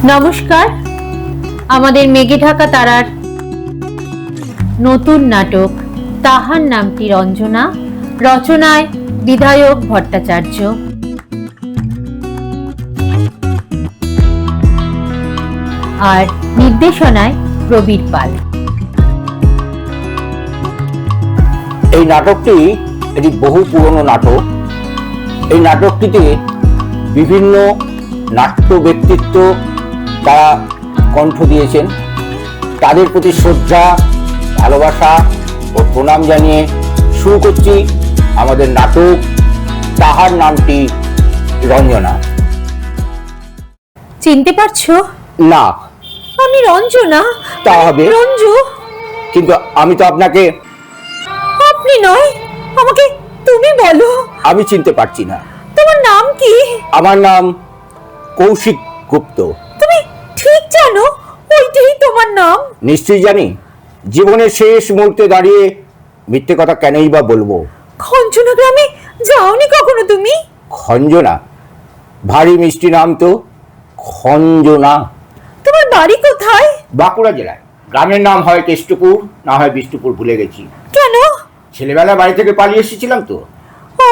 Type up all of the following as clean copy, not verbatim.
নমস্কার। আমাদের মেঘে ঢাকা তারার নতুন নাটক তাহার নামটি রঞ্জনা, রচনায় বিধায়ক ভট্টাচার্য, আর নির্দেশনায় প্রবীর পাল। এই নাটকটি এটি বহু পুরনো নাটক। এই নাটকটিতে বিভিন্ন নাট্য ব্যক্তিত্ব তারা কণ্ঠ দিয়েছেন। তাদের প্রতি শ্রদ্ধা, ভালোবাসা ও প্রণাম জানিয়ে শুরু করছি আমাদের নাটক তাহার নামটি রঞ্জনা। চিনতে পারছো? না। আমি রঞ্জনা। তা হবে রঞ্জু। কিন্তু আমি তো আপনাকে। আপনি নয়, আমাকে তুমি বলো। আমি চিনতে পারছি না। তোমার নাম কি? আমার নাম কৌশিক গুপ্ত। তুমি ঠিক জানো ওইটাই তোমার নাম? নিশ্চয়ই জানি। জীবনের শেষ মুহূর্তে দাঁড়িয়ে মিথ্যে কথা কেনই বা বলবো। খঞ্জনা গ্রামে যাওনি কখনো তুমি? খঞ্জনা? ভারী মিষ্টি নাম তো, খঞ্জনা। তোমার বাড়ি কোথায়? বাঁকুড়া জেলায়। গ্রামের নাম হয় কেষ্টপুর, না হয় বিষ্ণুপুর, ভুলে গেছি। কেন? ছেলেবেলা বাড়ি থেকে পালিয়ে এসেছিলাম তো। ও,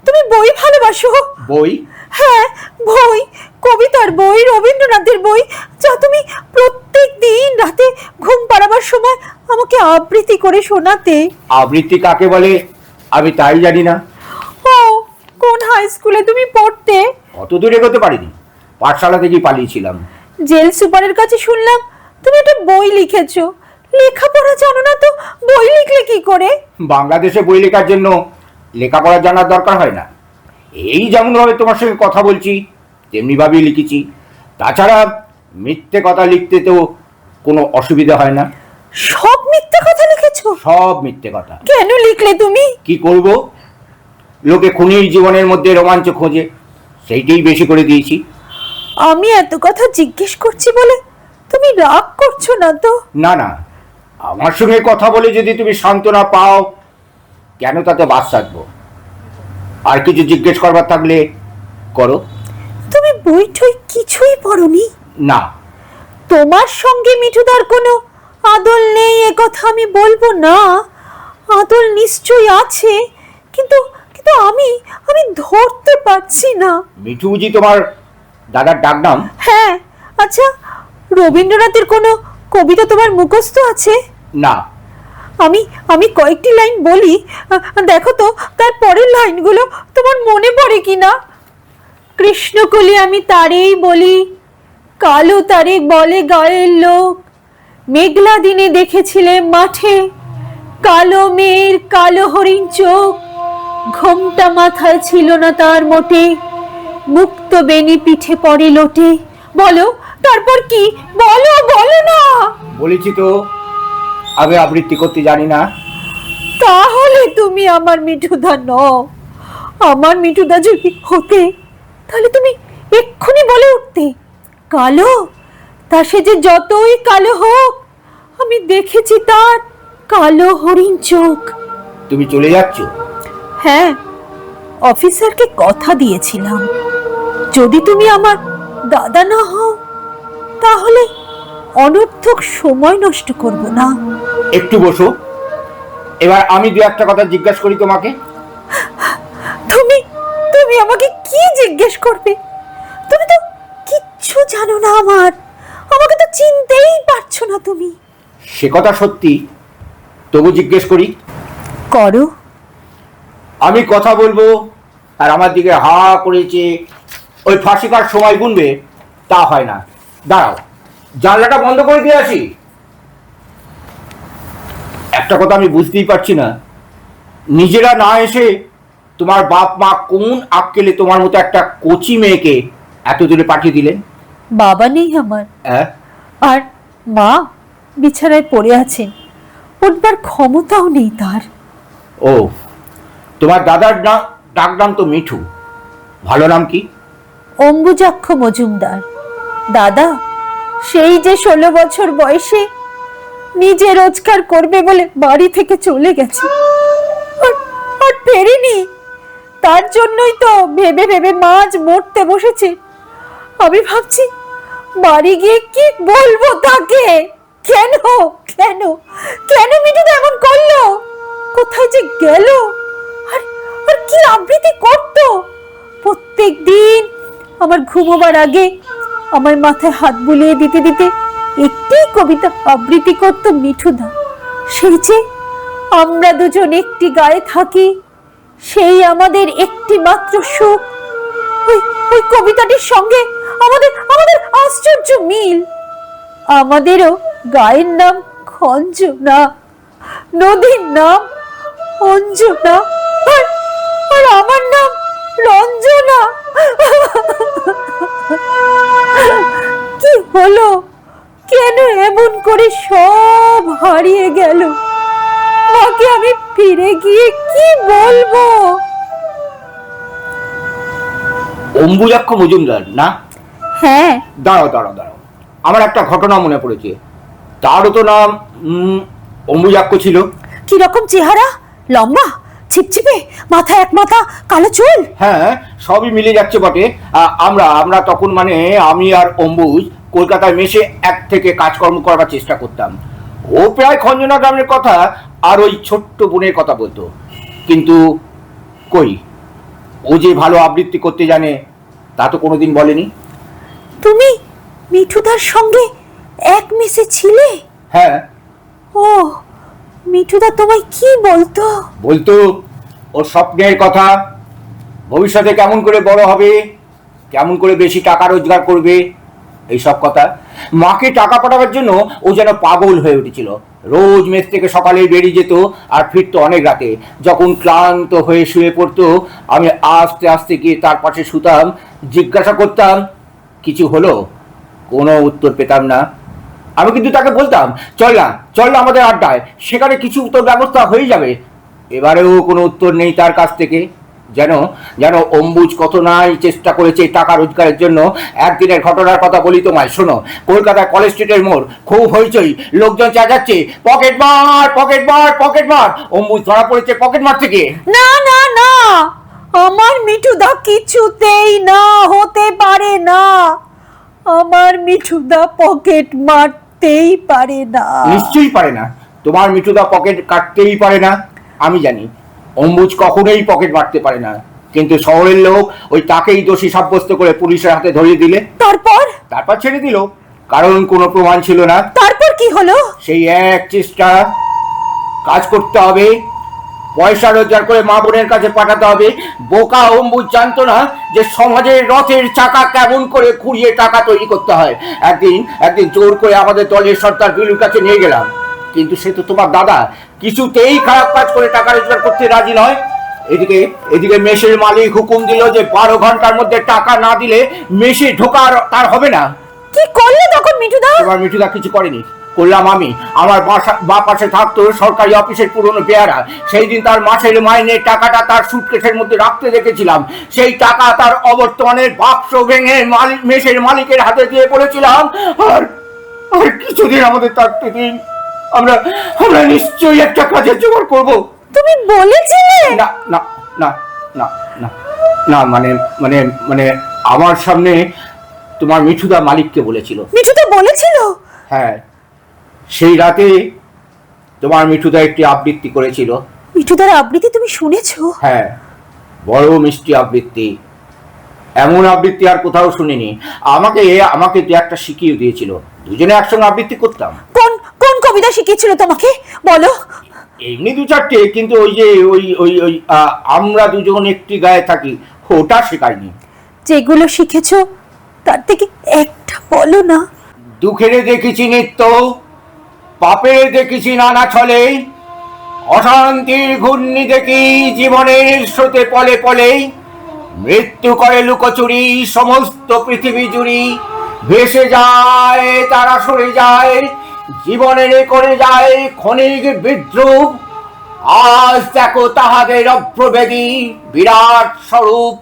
তুমি বই ভালোবাসো? বই? হ্যাঁ, বই। কবিতার বই, রবীন্দ্রনাথের বই, যা তুমি প্রত্যেক দিন রাতে ঘুম পাড়াবার সময় আমাকে আবৃত্তি করে শোনাতে। আবৃত্তি কাকে বলে আমি তাই জানি না। ও, কোন হাই স্কুলে তুমি পড়তে? অত দূর এগোতে পারিনি, পাঠশালা থেকেই পালিয়েছিলাম। জেল সুপারের কাছে শুনলাম তুমি একটা বই লিখেছো। লেখাপড়া জানো না তো বই লিখলে কি করে? বাংলাদেশে বই লেখার জন্য লেখাপড়া জানার দরকার হয় না। এই যেমন ভাবে তোমার সঙ্গে কথা বলছি তেমনি ভাবেই লিখেছি। তাছাড়া মিথ্যে কথা লিখতে তো কোনো অসুবিধা হয় না। সব মিথ্যে কথা লিখেছো? সব মিথ্যে কথা। কেন লিখলে তুমি? কি করব, লোকে খুনির জীবনের মধ্যে রোমাঞ্চ খোঁজে, সেইটাই বেশি করে দিয়েছি। আমি এত কথা জিজ্ঞেস করছি বলে তুমি রাগ করছো না তো? না না, আমার সঙ্গে কথা বলে যদি তুমি সান্ত্বনা পাও, কেন তাতে বাদ সাধবো? আর কিছু জিজ্ঞেস করবার থাকলে করো। তুমি বই টই কিছুই পড়োনি? না। তোমার সঙ্গে মিঠুদার কোনো আদল নেই এ কথা আমি বলবো না। আদল নিশ্চয়ই আছে, কিন্তু কিন্তু আমি আমি ধরতে পারছি না। মিঠু বুঝি তোমার দাদার ডাক নাম? হ্যাঁ। আচ্ছা, রবীন্দ্রনাথের কোনো কবিতা তোমার মুখস্থ আছে? না। আমি আমি কয়েকটি লাইন বলি, দেখো তো তার পরের লাইনগুলো তোমার মনে পড়ে কিনা। কৃষ্ণকলি আমি তারেই বলি, কালো তারে বলে গায়ের লোক, মেঘলা দিনে দেখেছিলে মাঠে, কালো মেয়ের কালো হরিণ চোখ, ঘোমটা মাথায় ছিল না তার মোটে, মুক্ত বেনি পিঠে পড়ে লোটে। বলো তারপর কি? বলো বলো না। বলেছি তো আমি আবৃত্তি করতে জানি না। তাহলে তুমি আমার মিঠুদা নও। আমার মিঠুদা যদি হতে তাহলে তুমি এক্ষুনি বলে উঠতে, কালো তা সে যে যতই কালো হোক, আমি দেখেছি তার কালো হরিণ চোখ। তুমি চলে যাচ্ছ? হ্যাঁ, অফিসারকে কথা দিয়েছিলাম যদি তুমি আমার দাদা না হও তাহলে অনর্থক সময় নষ্ট করব না। একটু বসো, এবার আমি দু একটা কথা জিজ্ঞাসা করি তোমাকে। তুমি তুমি আমাকে কি জিজ্ঞেস করবে? তুমি তো কিচ্ছু জানো না আমার, আমাকে তো চিনতেই পারছো না তুমি। সে কথা সত্যি, তবু জিজ্ঞেস করি। করো। আমি কথা বলবো আর আমার দিকে হা করেছে ওই ফাঁসিকার সময় গুনবে, তা হয় না। দাঁড়াও, জানলাটা বন্ধ করে দিয়ে আসি। একটা কথা আমি বুঝতেই পারছি না, নিজেরা না এসে তোমার বাপ মা কোন আক্কেলে তোমার মতো একটা কচি মেয়েকে এত দূরে পাঠিয়ে দিলেন? বাবা নেই আমার, আর মা বিছানায় পড়ে আছেন, উঠবার ক্ষমতাও নেই তার। ও, তোমার দাদার ডাক নাম তো মিঠু, ভালো নাম কি? অম্বুজাক্ষ মজুমদার। দাদা সেই যে 16 বছর বয়সে নিজে রোজগার করবে বলে বাড়ি থেকে চলে গেছে, আর ফেরেনি। তার জন্যই তো ভেবে ভেবে মাঝ মরতে বসেছে। আমি ভাবছি বাড়ি গিয়ে কি বলবো তাকে? কেন কেন কেন মিঠুদা এমন করলো? কোথায় যে গেল? আর আর কি আবৃত্তি করতো প্রত্যেক দিন? আমার ঘুমোবার আগে আমার মাথায় হাত বুলিয়ে দিতে দিতে একটি কবিতা আবৃত্তি করতো মিঠুদা। সেই যে আমরা দুজন একটি গায়ে থাকি, সেই আমাদের একটি মাত্র সুখ। ওই ওই কবিতাটির সঙ্গে আমাদের আমাদের আশ্চর্য মিল। আমাদেরও গায়ের নাম খঞ্জনা, নদীর নাম অঞ্জনা, আর আর আমার নাম রঞ্জনা। কি হলো? কেন এমন করে সব হারিয়ে গেল? মাকে আমি ফিরে গিয়ে কি বলবো? অম্বুজাক্ষ মজুমদার না? হ্যাঁ। দাঁড়াও দাঁড়াও দাঁড়াও, আমার একটা ঘটনা মনে পড়েছে। তারও তো নাম অম্বুজাক্ষ ছিল। কি রকম চেহারা? লম্বা, ছিপছিপে, মাথা এক মাথা, কালো চুল। হ্যাঁ, সবই মিলে যাচ্ছে বটে। আমরা আমরা তখন মানে আমি আর অম্বুজ কলকাতায় মেশে এক থেকে কাজকর্ম করবার চেষ্টা করতাম। ও প্রায় খঞ্জনা গ্রামের কথা আর ওই ছোট্ট বোনের কথা বলতো, কিন্তু কই, ও যে ভালো আবৃত্তি করতে জানে তা তো কোনোদিন বলেনি। তুমি মিঠুদার সঙ্গে এক মেসে ছিলে? হ্যাঁ। ও, মিঠুদা তোমায় কি বলতো? বলতো ওর স্বপ্নের কথা, ভবিষ্যতে কেমন করে বড় হবে, কেমন করে বেশি টাকা রোজগার করবে, এইসব কথা। মাকে টাকা পাঠাবার জন্য ও যেন পাগল হয়ে উঠেছিল। রোজ মেস থেকে সকালে বেরিয়ে যেত আর ফিরতো অনেক রাতে। যখন ক্লান্ত হয়ে শুয়ে পড়তো, আমি আস্তে আস্তে গিয়ে তার পাশে শুতাম, জিজ্ঞাসা করতাম কিছু হলো? কোনো উত্তর পেতাম না। আমি কিন্তু তাকে বলতাম, চল না আমাদের আড্ডায়, সেখানে কিছু তো ব্যবস্থা হয়ে যাবে। এবারেও কোনো উত্তর নেই তার কাছ থেকে। যেন যেন অম্বুজ কত নাই চেষ্টা করেছে টাকা রোজগারের জন্য। একদিনের ঘটনার কথা বলি তোমায়, শোনো। কলকাতায় কলেজ স্ট্রিটের মোড়, খুব হইচই, লোকজন চেঁচাচ্ছে পকেট মার পকেট মার পকেট মার। অম্বুজ ধরা পড়েছে পকেট মার থেকে। না না না, আমার মিঠুদা কিছুতেই না, হতে পারে না। আমার মিঠুদা পকেট মারতেই পারে না। নিশ্চয়ই পারে না, তোমার মিঠুদা পকেট কাটতেই পারে না। আমি জানি অম্বুজ কখনোই পকেট মারতে পারে না, কিন্তু শহরের লোক ওই তাকেই দোষী সাব্যস্ত করে পুলিশের হাতে ধরিয়ে দিলে। তারপর ছেড়ে দিল, কারণ কোনো প্রমাণ ছিল না। তারপর কি হলো? সেই এক চেষ্টা, কাজ করতে হবে, পয়সা রোজগার করে মা বোনের কাছে পাঠাতে হবে। বোকা অম্বুজ জানতো না যে সমাজের রথের চাকা কেমন করে ঘুরিয়ে টাকা তৈরি করতে হয়। একদিন জোর করে আমাদের দলের সর্দার বিলুর কাছে নিয়ে গেলাম, কিন্তু সে তো তোমার দাদা, কিছুতেই খারাপ কাজ করে টাকা রোজগার করতে রাজি নয়। এদিকে মেসের মালিক হুকুম দিল যে 12 ঘন্টার মধ্যে টাকা না দিলে মেসে ঢোকা তার হবে না। কি করলে তখন মিঠুদা? এবার মিঠুদা কিছু করেনি, করলাম আমি। আমার বা পাশে থাকতো সরকারি অফিসের পুরনো বেয়ারা। সেই দিন তার মাসের মাইনের টাকাটা তার সুটকেসের মধ্যে রাখতে দেখেছিলাম। সেই টাকা তার অবর্তমানের বাক্স ভেঙে মেসের মালিকের হাতে দিয়ে বলেছিলাম, আর কিছুদিন আমাদের থাকতে দিন, আমরা আমরা নিশ্চয়ই একটা কাজের জোগাড় করবো। তুমি বলেছিলে? না না না না না না, মানে মানে মানে আমার সামনে তোমার মিঠুদা মালিককে বলেছিল। মিঠুদা বলেছিল? হ্যাঁ, সেই রাতে তোমার মিঠুদা একটি আবৃত্তি করেছিল। মিঠুদার আবৃত্তি তুমি শুনেছো? হ্যাঁ, বড় মিষ্টি আবৃত্তি, এমন আবৃত্তি আর কোথাও শুনিনি। আমাকে দু একটা শিখিয়ে দিয়েছিল, দুজনে একসঙ্গে আবৃত্তি করতাম। কোন কোন কবিতা শিখিয়েছিল তোমাকে, বলো? এমনি দু চারটে, কিন্তু ওই যে ওই আমরা দুজন একটি গায়ে থাকি, ওটা শেখায়নি। যেগুলো শিখেছো তার থেকে একটা বলো না। দুঃখের দেখেছি নিত্য, পাপের দেখেছি নানা ছলে, অশান্তির ঘূর্ণি দেখি জীবনের স্রোতে পলে পলে। মৃত্যু করে লুকোচুরি সমস্ত পৃথিবী জুড়ি, ভেসে যায় তারা সরে যায়, জীবনের করে যায় ক্ষণিক বিদ্রুপ। আজ দেখো তাহাদের অভ্রবেদী বিরাট স্বরূপ,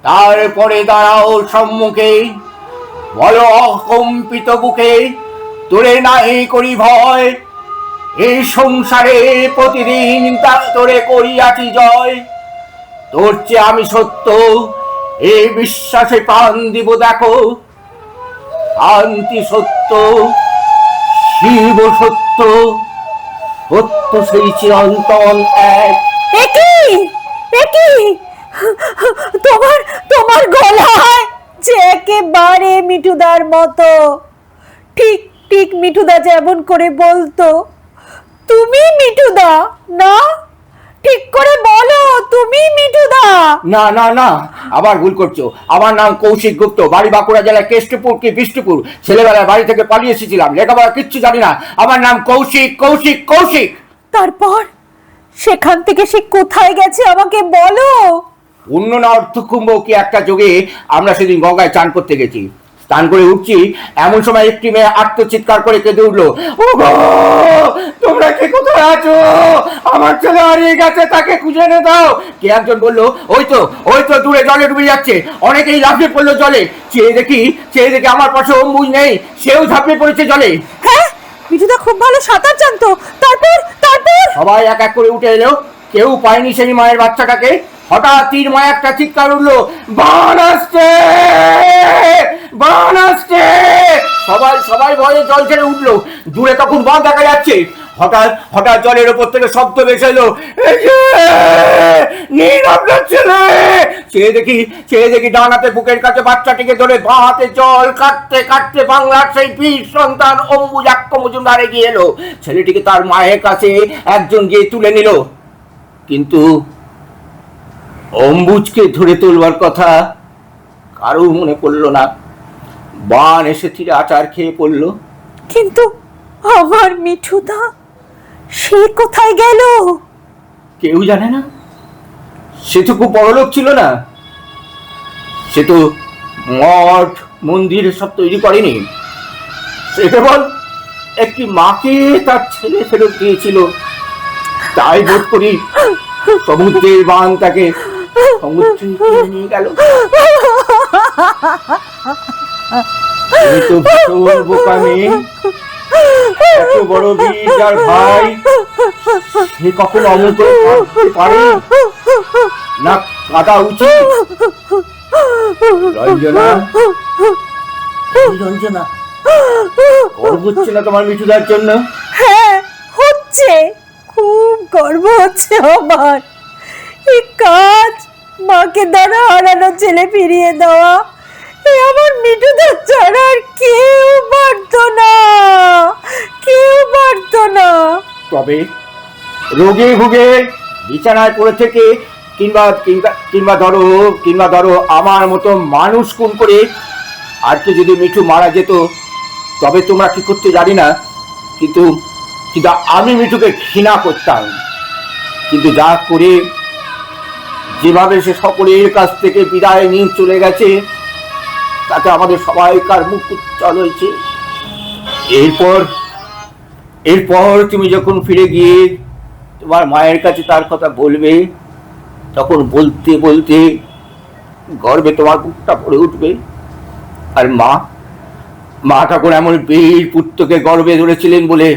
তারপরে দাঁড়াও সম্মুখে, বলো অকম্পিত বুকে, তোরে নাই করি ভয়, এই সংসারে প্রতিদিন তা তোরে করিয়াছি জয়। তোর চেয়ে আমি সত্য, এই বিশ্বাসে প্রাণ দিব দেখো, শান্তি সত্য, শিব সত্য, সত্য সেই চিরন্তন এক। একই একই তোমার তোমার গলায় যে একেবারে মিঠুদার মতো, ঠিক ঠিক মিঠুদা যেমন করে বলতো। তুমি মিঠুদা না? ঠিক করে বলো, তুমি মিঠুদা? না না না, আবার ভুল করছো। আমার নাম কৌশিক গুপ্ত, বাড়ি বাঁকুড়া জেলার কেষ্টপুর কি বিষ্ণুপুর। ছেলেবেলায় বাড়ি থেকে পালিয়ে এসেছিলাম, লেখাপড়া কিচ্ছু জানি না। আমার নাম কৌশিক কৌশিক কৌশিক। তারপর সেখান থেকে সে কোথায় গেছে আমাকে বলো। অন্য না অর্থকুম্ভ কি একটা যোগে আমরা সেদিন গঙ্গায় চান করতে গেছি। স্নান করে উঠছি, এমন সময় একটি মেয়ে আত্মচিৎকার করে কেঁদে উঠলো, ও গো, তোমরা কে কোথায় আছো? আমার ছেলে হারিয়ে গেছে, তাকে খুঁজে এনে দাও। কে একজন বললো, ওই তো দূরে জলে ডুবে যাচ্ছে। অনেকেই লাফিয়ে পড়লো জলে। চেয়ে দেখি আমার পাশে অম্বুজ নেই, সেও ঝাঁপিয়ে পড়েছে জলে। হ্যাঁ, মিঠুদা খুব ভালো সাঁতার জানতো। তারপর তারপর সবাই এক এক করে উঠে এলো, কেউ পায়নি সেই মায়ের বাচ্চাটাকে। হঠাৎ তীর মায় একটা চিৎকার উঠলো, বান আসছে, বান আসছে। সবাই ভয়ে জল ছেড়ে উঠলো। দূরে তখন বান দেখা যাচ্ছে। হঠাৎ জলের ওপর থেকে শব্দ ভেসে এলো, নীল আপনার ছেলে। চেয়ে দেখি ডান হাতে বুকের কাছে বাচ্চাটিকে ধরে, বাঁ হাতে জল কাটতে কাটতে বাংলার সেই বীর সন্তান অম্বুজাক্ষ মজুমদার এগিয়ে এলো। ছেলেটিকে তার মায়ের কাছে একজন গিয়ে তুলে নিল, কিন্তু অম্বুজকে ধরে তোলবার কথা কারো মনে পড়লো না। বান এসে তীরে আচার খেয়ে পড়লো। কিন্তু আমার মিঠুদা, সে কোথায় গেল? কেউ জানে না। সে তো খুব বড়লোক ছিল না। সে তো মঠ মন্দির সব তৈরি করেনি। সে কেবল একটি মাকে তার ছেলে ফেরত দিয়েছিল। তাই বোধ করি সমুদ্রের বান তাকে সমুদ্রে নিয়ে গেল। তুমি তো ভীষণ বোকা মেয়ে। এত বড় বীর যার ভাই, সে কখনো অমন করে কাঁদতে পারে না? কাঁদা উচিত। রঞ্জনা, রঞ্জনা, গর্ব হচ্ছে না তোমার মিঠুদার জন্য? হ্যাঁ হচ্ছে, খুব গর্ব হচ্ছে আমার। এই কাজ, মাকে দ্বারা হারানো ছেলে ফিরিয়ে দেওয়া, এ আমার মিঠুদার ছাড়া আর কেউ পারতো না, কেউ পারতো না। তবে রোগে ভুগে বিছানায় পড়ে থেকে কিংবা ধরো আমার মতো মানুষ খুন করে আজকে যদি মিঠু মারা যেত, তবে তোমরা কি করতে জানি না, কিন্তু আমি মিঠুকে ঘৃণা করতাম। কিন্তু যা করে যেভাবে সে সকলের কাছ থেকে বিদায় নিয়ে চলে গেছে, তাতে আমাদের সবাইকার মুখ উজ্জ্বল হয়েছে। এরপর তুমি যখন ফিরে গিয়ে তোমার মায়ের কাছে তার কথা বলবে, তখন বলতে বলতে গর্বে তোমার বুকটা ভরে উঠবে। আর মা তখন এমন বীর পুত্রকে গর্বে ধরেছিলেন বলে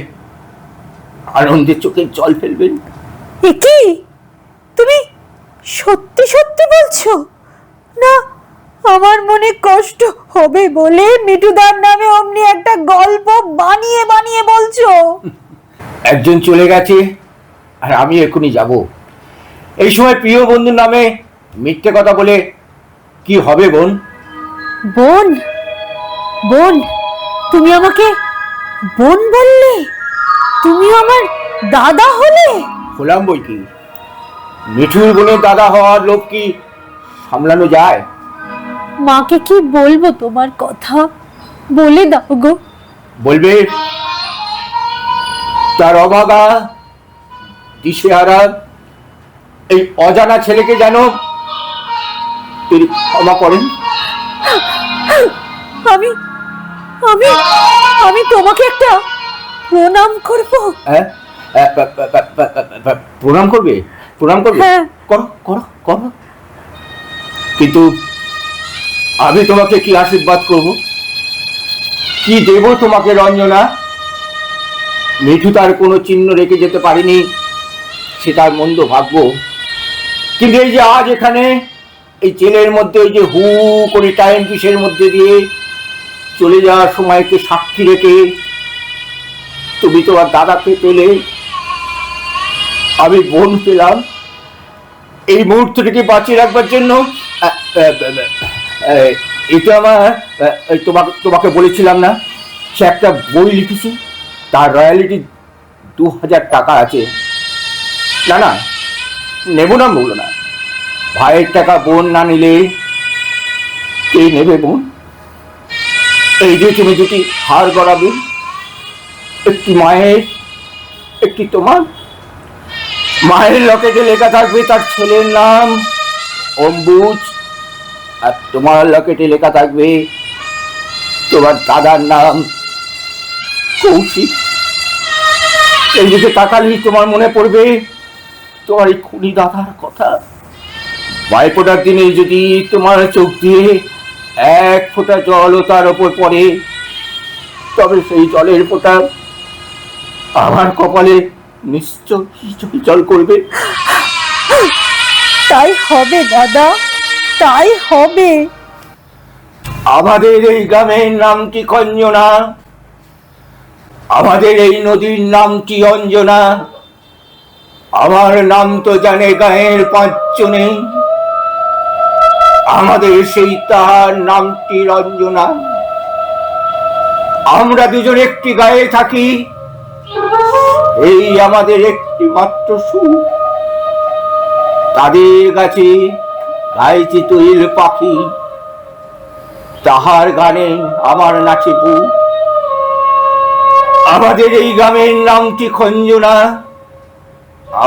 আনন্দে চোখের জল ফেলবেন। কি তুমি সত্যি সত্যি বলছো না? আমার মনে কষ্ট হবে বলে মিঠুদার নামে অমনি একটা গল্প বানিয়ে বানিয়ে বলছো? একজন চলে গেছে, আর আমি এখনই যাব। এই সময় প্রিয় বন্ধুর নামে মিথ্যে কথা বলে কি হবে বোন? বোন? বোন? তুমি আমাকে বোন বললে? তুমি আমার দাদা হলে? হলাম বই কি। মিঠুর বোনের দাদা হওয়ার লোক কি সামলানো যায়? মাকে কি বলবো তোমার কথা? বলে দাও গো। বলবে তার অভাগা দিশেহারা এই অজানা ছেলেকে যেন তিনি ক্ষমা করেন। আমি আমি আমি তোমাকে একটা প্রণাম করব। প্রণাম করবে? প্রণাম করবে? হ্যাঁ। করো করো করো। কিন্তু আমি তোমাকে কি আশীর্বাদ করব, কি দেব তোমাকে রঞ্জনা? মিঠু তার কোনো চিহ্ন রেখে যেতে পারিনি, সে তার মন্দ ভাগ্য। কিন্তু এই যে আজ এখানে এই জেলের মধ্যে, ওই যে হু করে টাইম পিসের মধ্যে দিয়ে চলে যাওয়ার সময়কে সাক্ষী রেখে তুমি তোমার দাদাকে পেলে, আমি বোন পেলাম। এই মুহূর্তটাকে বাঁচিয়ে রাখবার জন্য এটা আমার তোমাকে বলেছিলাম না, সে একটা বই লিখেছি, তার রয়্যালিটি 2000 টাকা আছে। না না, নেব না, বললো না। ভাইয়ের টাকা বোন না নিলে কে নেবে বোন? এই যে তুমি দুটি হার গড়াবে, একটি মায়ের, একটি তোমার। মায়ের লকেটে লেখা থাকবে তার ছেলের নাম অম্বুজ, আর তোমার লকেটে লেখা থাকবে তোমার দাদার নাম কৌশিক। এই দিকে তাকালেই তোমার মনে পড়বে তোমার এই খুনি দাদার কথা। ভাইফোঁটার দিনে যদি তোমার চোখ দিয়ে এক ফোঁটা জলও তার ওপর পড়ে, তবে সেই জলের ফোঁটা আমার কপালে নিশ্চয়ই জল করবে। তাই হবে দাদা, তাই হবে। আমাদের এই গ্রামের নামটি খঞ্জনা, আমাদের এই নদীর নামটি অঞ্জনা, আমার নাম তো জানে গায়ের 5 জনে, আমাদের সেই তাহার নামটি রঞ্জনা। আমরা দুজন একটি গায়ে থাকি, এই আমাদের একটি মাত্র সুখ। তাদের গাছে গাইছে তৈল পাখি, তাহার গানে আমার নাচে বুক। আমাদের এই গ্রামের নামটি খঞ্জনা,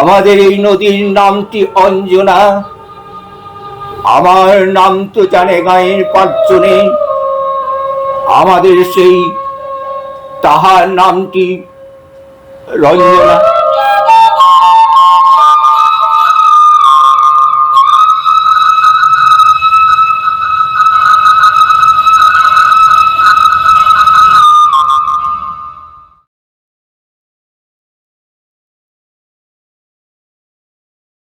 আমাদের এই নদীর নামটি অঞ্জনা, আমার নাম তো জানে গায়ের 5 জনে, আমাদের সেই তাহার নামটি রঞ্জনা।